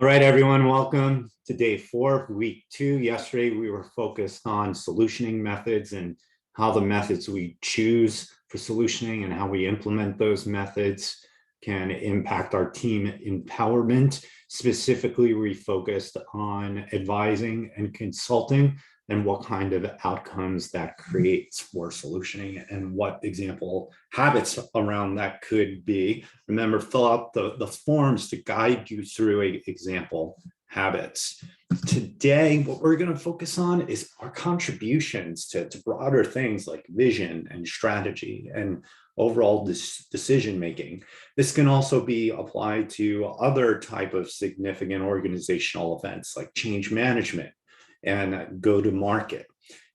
All right, everyone, welcome to day 4 of week 2. Yesterday, we were focused on solutioning methods and how the methods we choose for solutioning and how we implement those methods can impact our team empowerment. Specifically, we focused on advising and consulting and what kind of outcomes that creates for solutioning and what example habits around that could be. Remember, fill out the forms to guide you through example habits. Today, what we're going to focus on is our contributions to broader things like vision and strategy and overall decision making. This can also be applied to other type of significant organizational events like change management and go to market.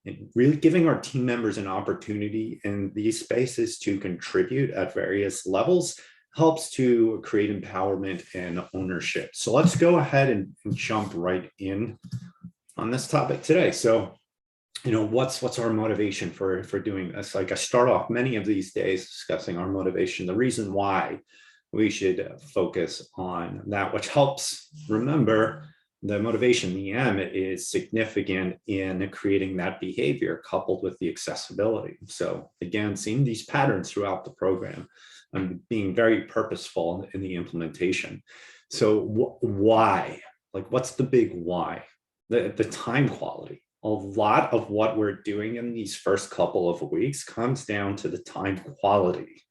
And really giving our team members an opportunity in these spaces to contribute at various levels helps to create empowerment and ownership. So let's go ahead and jump right in on this topic today. So, what's our motivation for doing this? Like I start off many of these days discussing our motivation, the reason why we should focus on that, which helps remember the motivation, the M, is significant in creating that behavior coupled with the accessibility. So again, seeing these patterns throughout the program and being very purposeful in the implementation. So why? Like, what's the big why? The time quality. A lot of what we're doing in these first couple of weeks comes down to the time quality,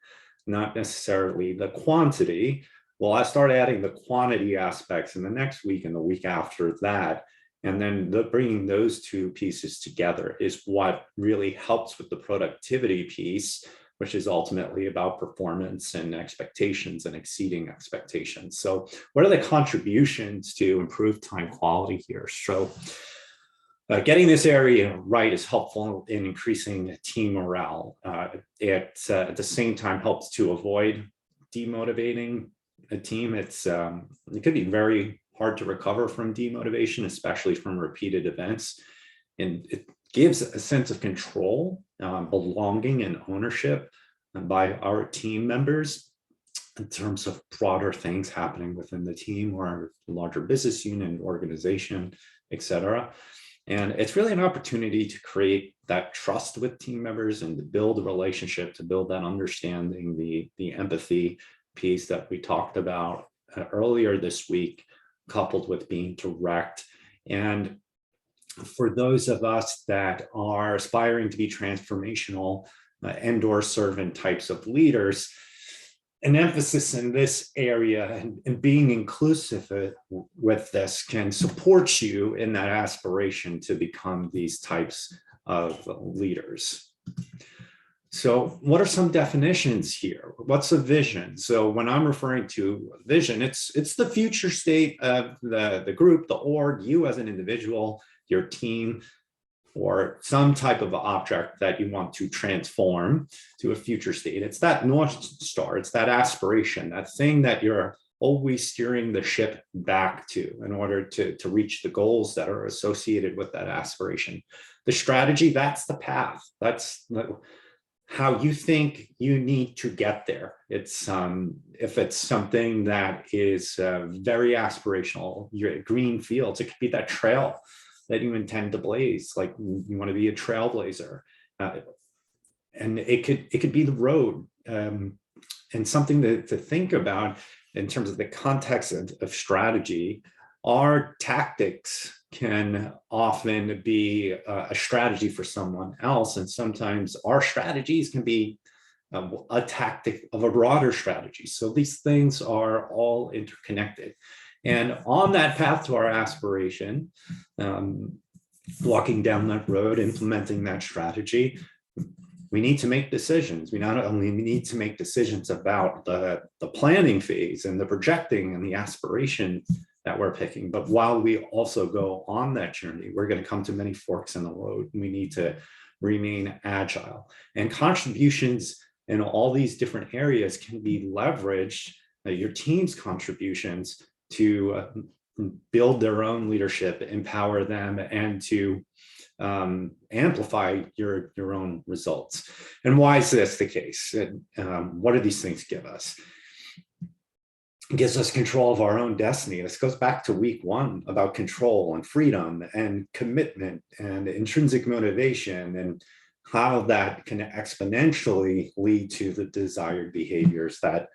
not necessarily the quantity. Well, I start adding the quantity aspects in the next week and the week after that. And then bringing those two pieces together is what really helps with the productivity piece, which is ultimately about performance and expectations and exceeding expectations. So what are the contributions to improve time quality here? So getting this area right is helpful in increasing team morale. It at the same time helps to avoid demotivating a team. It could be very hard to recover from demotivation, especially from repeated events. And it gives a sense of control, belonging, and ownership by our team members in terms of broader things happening within the team or larger business unit, organization, etc. And it's really an opportunity to create that trust with team members and to build a relationship, to build that understanding, the empathy piece that we talked about earlier this week, coupled with being direct. And for those of us that are aspiring to be transformational and/or servant types of leaders, an emphasis in this area and being inclusive with this can support you in that aspiration to become these types of leaders. So what are some definitions here? What's a vision? So when I'm referring to vision, it's the future state of the group, the org, you as an individual, your team, or some type of object that you want to transform to a future state. It's that North Star, it's that aspiration, that thing that you're always steering the ship back to in order to reach the goals that are associated with that aspiration. The strategy, that's the path. That's how you think you need to get there. It's if it's something that is very aspirational, your green fields, it could be that trail that you intend to blaze, like you want to be a trailblazer, and it could be the road, and something to think about in terms of the context of strategy. Our tactics can often be a strategy for someone else, and sometimes our strategies can be a tactic of a broader strategy. So these things are all interconnected. And on that path to our aspiration, walking down that road, implementing that strategy, we need to make decisions. We not only need to make decisions about the planning phase and the projecting and the aspiration that we're picking, but while we also go on that journey, we're going to come to many forks in the road. We need to remain agile. And contributions in all these different areas can be leveraged, your team's contributions, to build their own leadership, empower them, and to amplify your own results. And why is this the case? And what do these things give us? gives us control of our own destiny. This goes back to week one about control and freedom and commitment and intrinsic motivation, and how that can exponentially lead to the desired behaviors that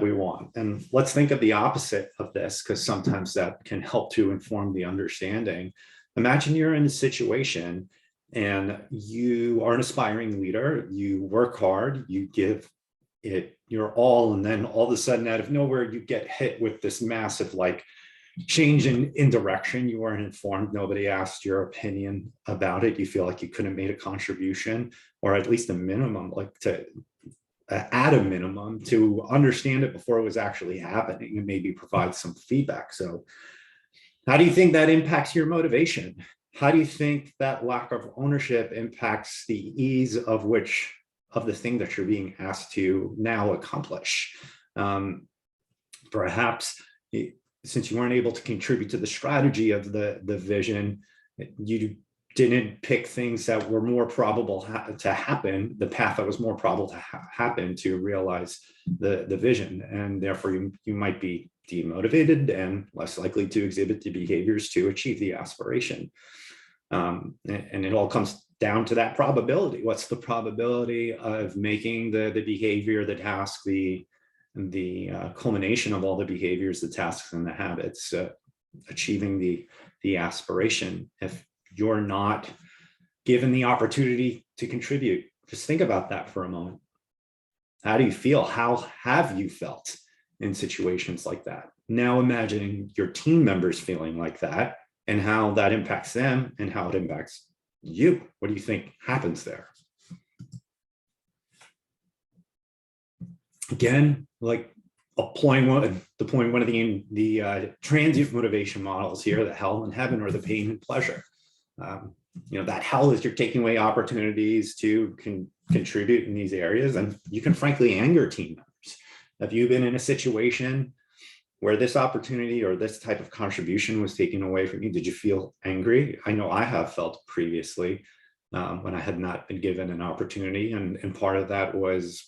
we want. And let's think of the opposite of this, because sometimes that can help to inform the understanding. Imagine you're in a situation and you are an aspiring leader, you work hard, you give it your all, and then all of a sudden out of nowhere you get hit with this massive like change in direction. You weren't informed, nobody asked your opinion about it, you feel like you couldn't have made a contribution, or at least a minimum, like to at a minimum to understand it before it was actually happening and maybe provide some feedback. So how do you think that impacts your motivation? How do you think that lack of ownership impacts the ease of which of the thing that you're being asked to now accomplish? Perhaps since you weren't able to contribute to the strategy of the vision, you didn't pick things that were more probable to happen, the path that was more probable to happen to realize the vision. And therefore you might be demotivated and less likely to exhibit the behaviors to achieve the aspiration. And it all comes down to that probability. What's the probability of making the behavior, the task, the culmination of all the behaviors, the tasks and the habits, achieving the aspiration? If you're not given the opportunity to contribute, just think about that for a moment. How do you feel? How have you felt in situations like that? Now imagining your team members feeling like that and how that impacts them and how it impacts you. What do you think happens there? Again, like deploying one of the transient motivation models here, the hell and heaven, or the pain and pleasure. That hell is you're taking away opportunities to contribute in these areas, and you can frankly anger team members. Have you been in a situation where this opportunity or this type of contribution was taken away from you? Did you feel angry? I know I have felt previously when I had not been given an opportunity, and part of that was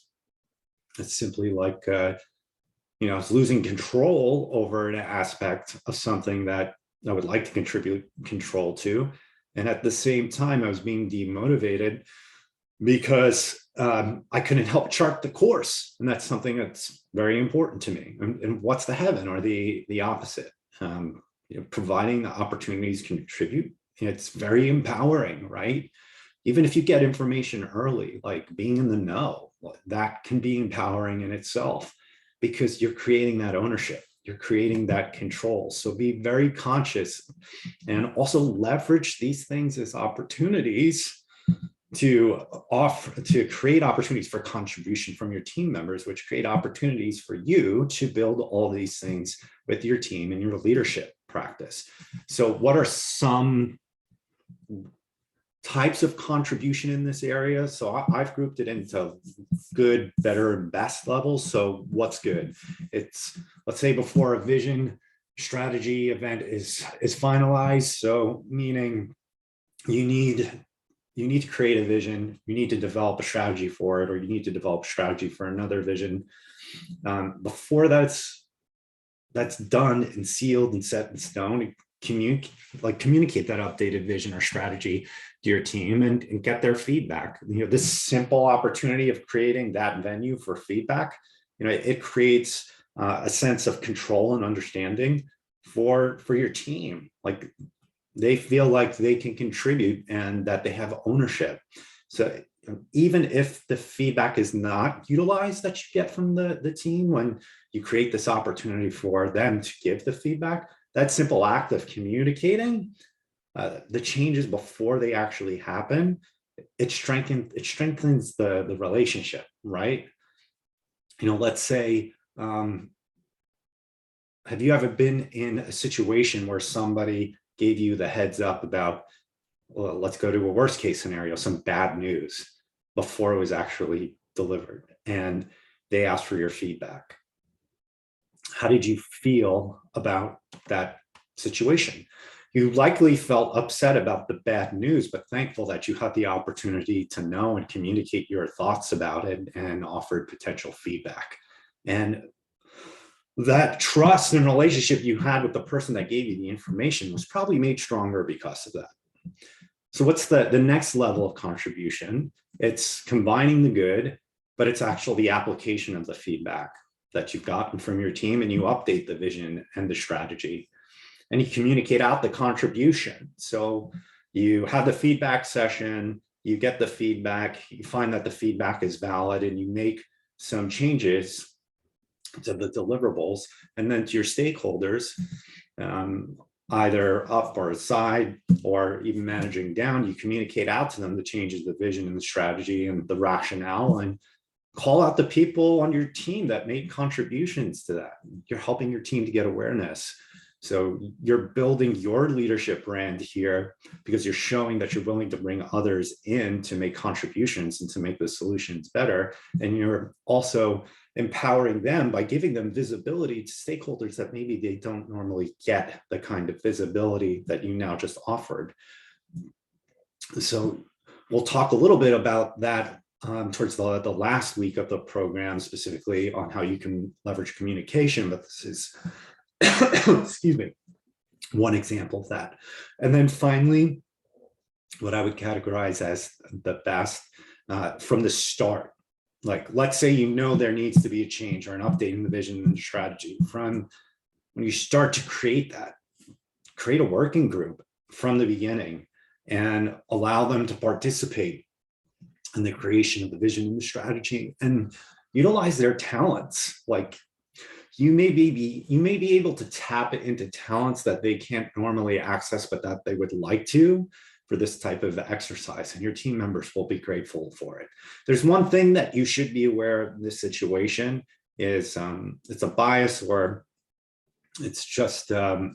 it's simply like I was losing control over an aspect of something that I would like to contribute control to. And at the same time, I was being demotivated because I couldn't help chart the course. And that's something that's very important to me. And what's the heaven, or the opposite? Providing the opportunities to contribute. It's very empowering, right? Even if you get information early, like being in the know, that can be empowering in itself, because you're creating that ownership. You're creating that control. So be very conscious and also leverage these things as opportunities to create opportunities for contribution from your team members, which create opportunities for you to build all these things with your team and your leadership practice. So what are some types of contribution in this area? So I've grouped it into good, better, and best levels. So what's good? It's, let's say, before a vision strategy event is finalized. So meaning you need to create a vision, you need to develop a strategy for it, or you need to develop a strategy for another vision. Before that's done and sealed and set in stone, communicate that updated vision or strategy to your team and get their feedback. This simple opportunity of creating that venue for feedback, it creates a sense of control and understanding for your team. Like they feel like they can contribute and that they have ownership. So even if the feedback is not utilized that you get from the team, when you create this opportunity for them to give the feedback, that simple act of communicating the changes before they actually happen, it strengthens the relationship, right? Let's say, have you ever been in a situation where somebody gave you the heads up about, well, let's go to a worst case scenario, some bad news before it was actually delivered, and they asked for your feedback? How did you feel about that situation? You likely felt upset about the bad news, but thankful that you had the opportunity to know and communicate your thoughts about it and offered potential feedback. And that trust and relationship you had with the person that gave you the information was probably made stronger because of that. So what's the next level of contribution? It's combining the good, but it's actually the application of the feedback that you've gotten from your team, and you update the vision and the strategy, and you communicate out the contribution. So you have the feedback session, you get the feedback, you find that the feedback is valid, and you make some changes to the deliverables, and then to your stakeholders, either up or aside, or even managing down, you communicate out to them the changes, the vision and the strategy and the rationale, and call out the people on your team that made contributions to that. You're helping your team to get awareness. So you're building your leadership brand here because you're showing that you're willing to bring others in to make contributions and to make the solutions better. And you're also empowering them by giving them visibility to stakeholders that maybe they don't normally get the kind of visibility that you now just offered. So we'll talk a little bit about that towards the last week of the program, specifically on how you can leverage communication, but this is excuse me, one example of that. And then finally, what I would categorize as the best from the start. Like, let's say you know there needs to be a change or an update in the vision and the strategy. From when you start to create that, create a working group from the beginning and allow them to participate in the creation of the vision and the strategy, and utilize their talents. Like, you may be able to tap into talents that they can't normally access, but that they would like to for this type of exercise, and your team members will be grateful for it. There's one thing that you should be aware of in this situation is it's a bias, or it's just the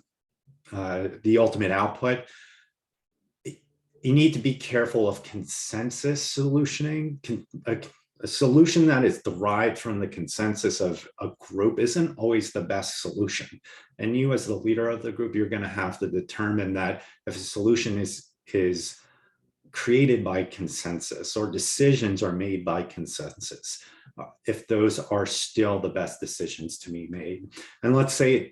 ultimate output. You need to be careful of consensus solutioning. A solution that is derived from the consensus of a group isn't always the best solution. And you, as the leader of the group, you're going to have to determine that if a solution is created by consensus, or decisions are made by consensus, if those are still the best decisions to be made. And let's say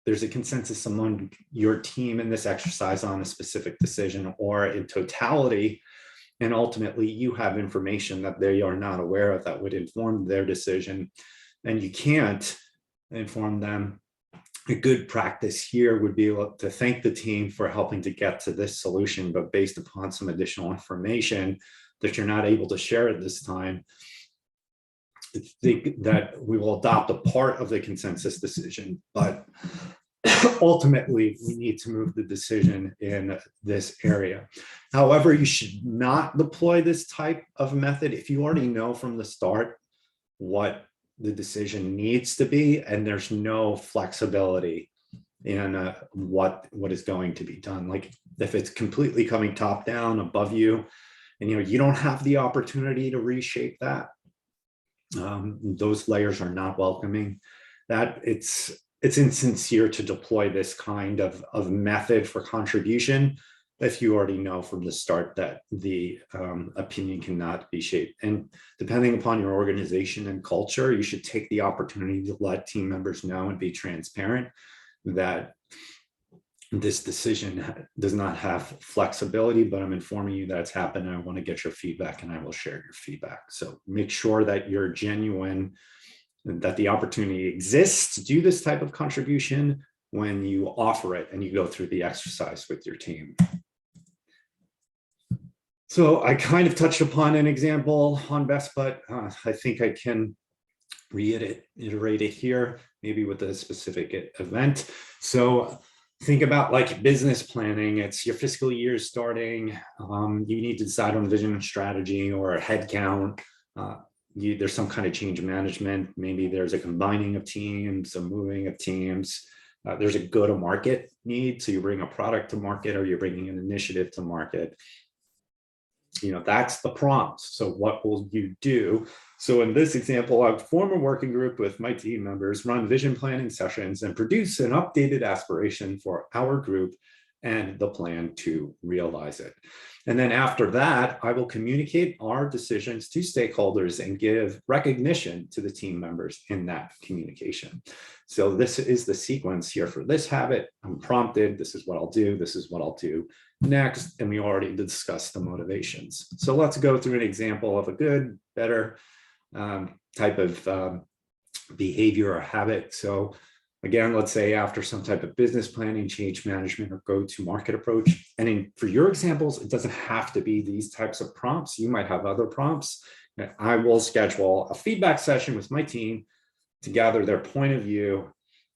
there's a consensus among your team in this exercise on a specific decision, or in totality, and ultimately you have information that they are not aware of that would inform their decision, and you can't inform them. A good practice here would be to thank the team for helping to get to this solution, but based upon some additional information that you're not able to share at this time, that we will adopt a part of the consensus decision, but ultimately we need to move the decision in this area. However, you should not deploy this type of method if you already know from the start what the decision needs to be, and there's no flexibility in what is going to be done. Like, if it's completely coming top down above you, and you don't have the opportunity to reshape that, those layers are not welcoming. That it's insincere to deploy this kind of method for contribution if you already know from the start that the opinion cannot be shaped. And depending upon your organization and culture, you should take the opportunity to let team members know and be transparent that this decision does not have flexibility, but I'm informing you that it's happened, and I want to get your feedback, and I will share your feedback. So make sure that you're genuine, that the opportunity exists to do this type of contribution when you offer it and you go through the exercise with your team. So I kind of touched upon an example on BEST, but I think I can reiterate it here, maybe with a specific event. So think about like business planning. It's your fiscal year starting. You need to decide on vision and strategy, or a head count. There's some kind of change management. Maybe there's a combining of teams, a moving of teams. There's a go-to-market need. So you bring a product to market, or you're bringing an initiative to market. That's the prompt. So what will you do? So in this example, I would form a working group with my team members, run vision planning sessions, and produce an updated aspiration for our group and the plan to realize it. And then after that, I will communicate our decisions to stakeholders and give recognition to the team members in that communication. So this is the sequence here for this habit. I'm prompted, this is what I'll do, this is what I'll do next, and we already discussed the motivations. So let's go through an example of a good, better type of behavior or habit. So again, let's say after some type of business planning, change management, or go-to-market approach. And for your examples, it doesn't have to be these types of prompts. You might have other prompts. I will schedule a feedback session with my team to gather their point of view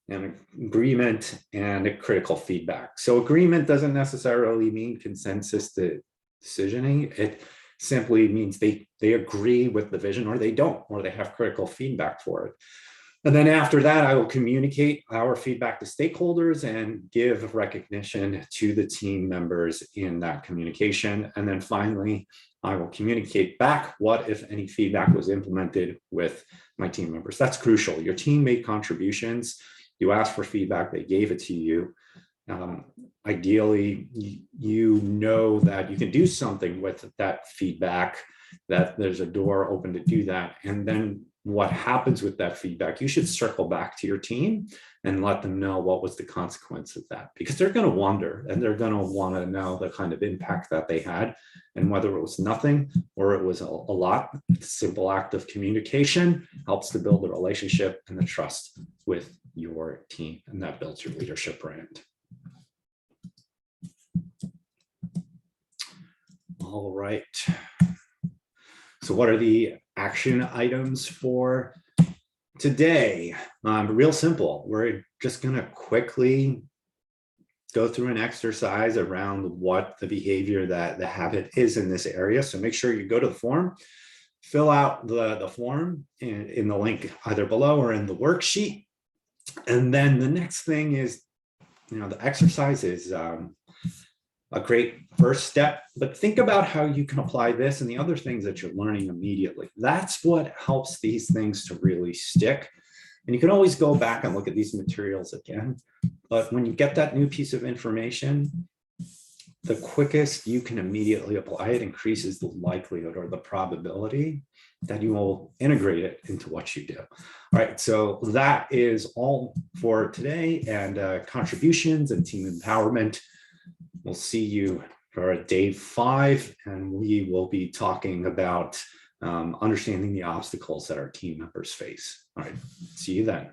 and agreement and a critical feedback. So agreement doesn't necessarily mean consensus decisioning. It simply means they agree with the vision, or they don't, or they have critical feedback for it. And then after that, I will communicate our feedback to stakeholders and give recognition to the team members in that communication. And then finally, I will communicate back what, if any, feedback was implemented with my team members. That's crucial. Your team made contributions. You asked for feedback, they gave it to you. Ideally, you know that you can do something with that feedback, that there's a door open to do that. And then what happens with that feedback, you should circle back to your team and let them know what was the consequence of that, because they're going to wonder, and they're going to want to know the kind of impact that they had, and whether it was nothing or it was a lot. A simple act of communication helps to build a relationship and the trust with your team, and that builds your leadership brand. All right. So what are the action items for today? Real simple. We're just going to quickly go through an exercise around what the behavior, that the habit is in this area. So make sure you go to the form, fill out the form in the link either below or in the worksheet. And then the next thing is, the exercise is a great first step, but think about how you can apply this and the other things that you're learning immediately. That's what helps these things to really stick. And you can always go back and look at these materials again. But when you get that new piece of information, the quickest you can immediately apply it increases the likelihood or the probability that you will integrate it into what you do. All right, so that is all for today, and contributions and team empowerment. We'll see you for day 5, and we will be talking about understanding the obstacles that our team members face. All right, see you then.